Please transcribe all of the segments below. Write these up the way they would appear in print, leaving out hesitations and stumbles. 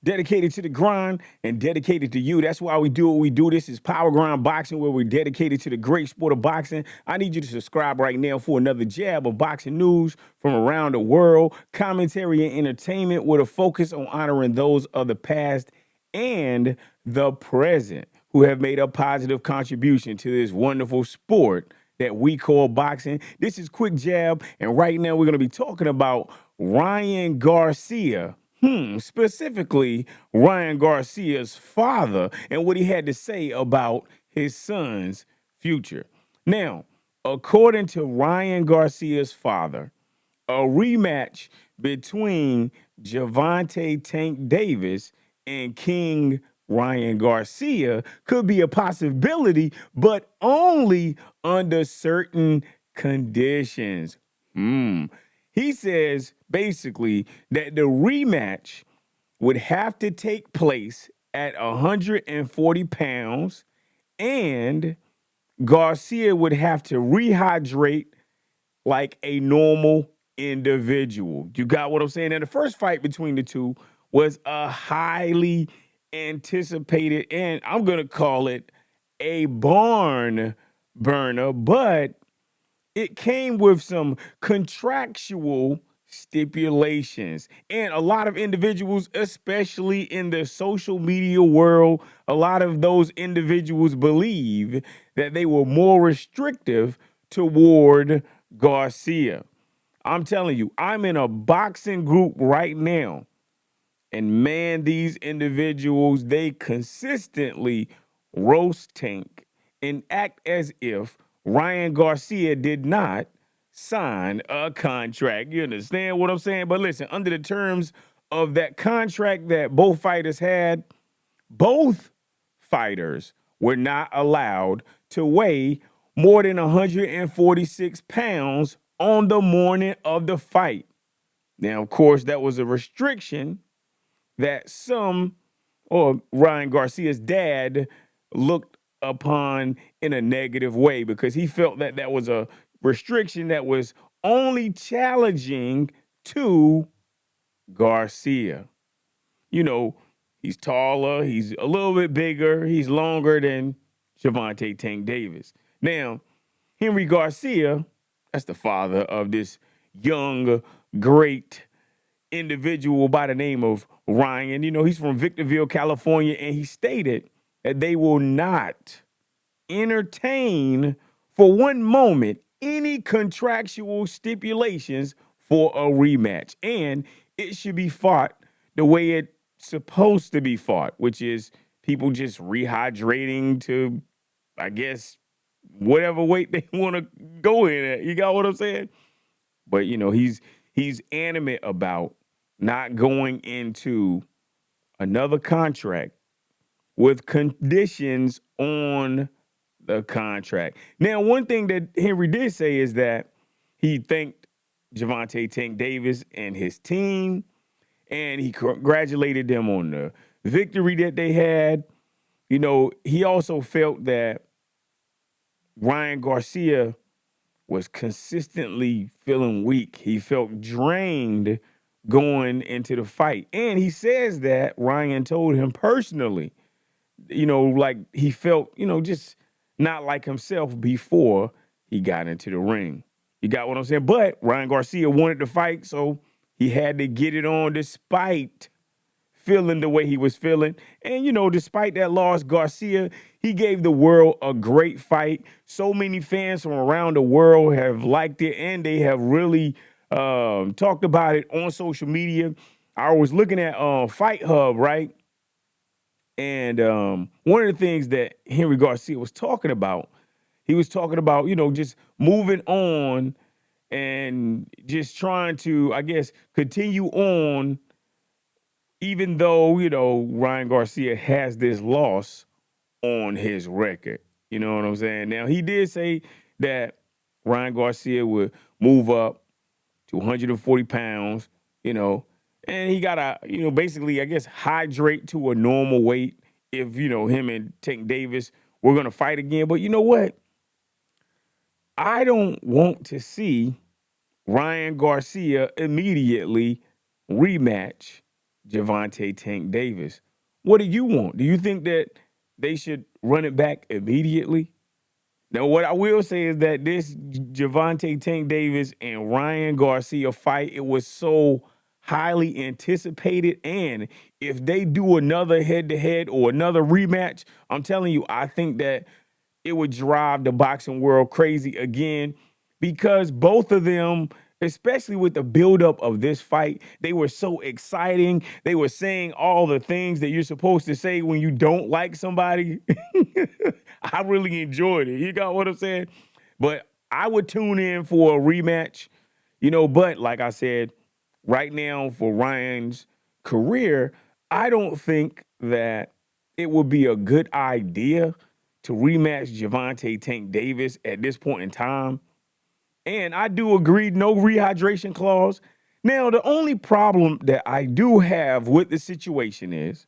dedicated to the grind and dedicated to you. That's why we do what we do. This is Power Grind Boxing, where we're dedicated to the great sport of boxing. I need you to subscribe right now for another jab of boxing news from around the world, commentary and entertainment with a focus on honoring those of the past and the present who have made a positive contribution to this wonderful sport that we call boxing. This is Quick Jab, and right now we're going to be talking about Ryan Garcia. Specifically, Ryan Garcia's father and what he had to say about his son's future. Now, according to Ryan Garcia's father, a rematch between Gervonta Tank Davis and King Ryan Garcia could be a possibility, but only under certain conditions. He says basically that the rematch would have to take place at 140 pounds, and Garcia would have to rehydrate like a normal individual. You got what I'm saying? And the first fight between the two was a highly anticipated, and I'm going to call it a barn burner, but it came with some contractual stipulations. And a lot of individuals, especially in the social media world, a lot of those individuals believe that they were more restrictive toward Garcia. I'm telling you, I'm in a boxing group right now. And man, these individuals, they consistently roast Tank and act as if Ryan Garcia did not sign a contract. You understand what I'm saying? But listen, under the terms of that contract that both fighters had, both fighters were not allowed to weigh more than 146 pounds on the morning of the fight. Now, of course, that was a restriction that some, or Ryan Garcia's dad, looked upon in a negative way because he felt that that was a restriction that was only challenging to Garcia. You know, he's taller, he's a little bit bigger, he's longer than Gervonta Tank Davis. Now, Henry Garcia, that's the father of this young, great individual by the name of Ryan. You know, he's from Victorville, California, and he stated that they will not entertain for one moment any contractual stipulations for a rematch. And it should be fought the way it's supposed to be fought, which is people just rehydrating to, I guess, whatever weight they want to go in at. You got what I'm saying? But you know, he's animate about not going into another contract with conditions on the contract. Now, one thing that Henry did say is that he thanked Gervonta Tank Davis and his team, and he congratulated them on the victory that they had. You know, he also felt that Ryan Garcia was consistently feeling weak. He felt drained going into the fight. And he says that Ryan told him personally, you know, like he felt, you know, just not like himself before he got into the ring. You got what I'm saying? But Ryan Garcia wanted to fight, so he had to get it on despite feeling the way he was feeling. And, you know, despite that loss, Garcia, he gave the world a great fight. So many fans from around the world have liked it, and they have really talked about it on social media. I was looking at Fight Hub, right? And one of the things that Henry Garcia was talking about, he was talking about, you know, just moving on and just trying to, I guess, continue on even though, you know, Ryan Garcia has this loss on his record. You know what I'm saying? Now, he did say that Ryan Garcia would move up to 140 pounds, you know, and he got to, you know, basically, I guess, hydrate to a normal weight if, you know, him and Tank Davis were going to fight again. But you know what? I don't want to see Ryan Garcia immediately rematch Gervonta Tank Davis. What do you want? Do you think that they should run it back immediately? Now, what I will say is that this Gervonta Tank Davis and Ryan Garcia fight, it was so highly anticipated. And if they do another head-to-head or another rematch, I'm telling you, I think that it would drive the boxing world crazy again because both of them, especially with the buildup of this fight, they were so exciting. They were saying all the things that you're supposed to say when you don't like somebody. I really enjoyed it. You got what I'm saying? But I would tune in for a rematch, but like I said, right now for Ryan's career, I don't think that it would be a good idea to rematch Gervonta Tank Davis at this point in time. And I do agree, no rehydration clause. Now, the only problem that I do have with the situation is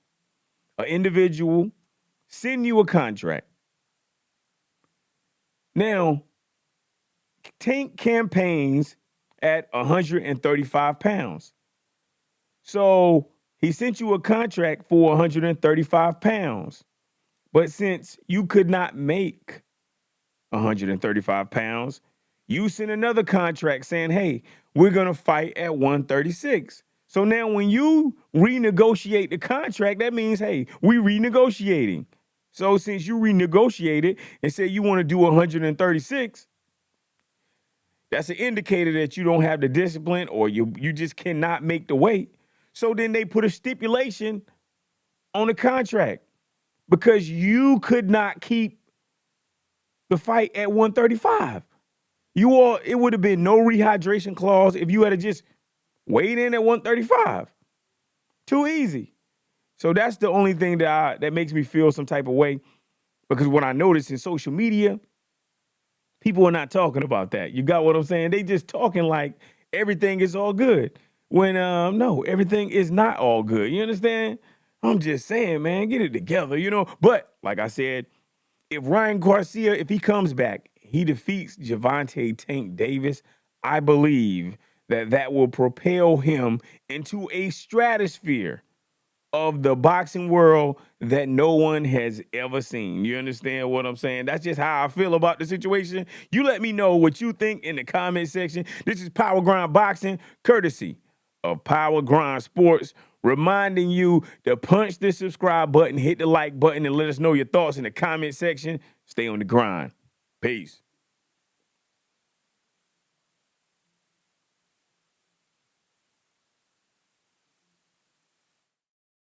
an individual send you a contract. Now, Tank campaigns at 135 pounds. So he sent you a contract for 135 pounds. But since you could not make 135 pounds, you sent another contract saying, hey, we're going to fight at 136. So now when you renegotiate the contract, that means, hey, we renegotiating. So since you renegotiated and said you want to do 136, that's an indicator that you don't have the discipline or you just cannot make the weight. So then they put a stipulation on the contract because you could not keep the fight at 135. It would have been no rehydration clause if you had to just weighed in at 135. Too easy. So that's the only thing that makes me feel some type of way, because what I noticed in social media, people are not talking about that. You got what I'm saying? They just talking like everything is all good. When no, everything is not all good. You understand? I'm just saying, man, get it together, But like I said, if Ryan Garcia, if he comes back, he defeats Gervonta Tank Davis, I believe that will propel him into a stratosphere of the boxing world that no one has ever seen. You understand what I'm saying? That's just how I feel about the situation. You let me know what you think in the comment section. This is Power Grind Boxing, courtesy of Power Grind Sports, reminding you to punch the subscribe button, hit the like button, and let us know your thoughts in the comment section. Stay on the grind. Peace.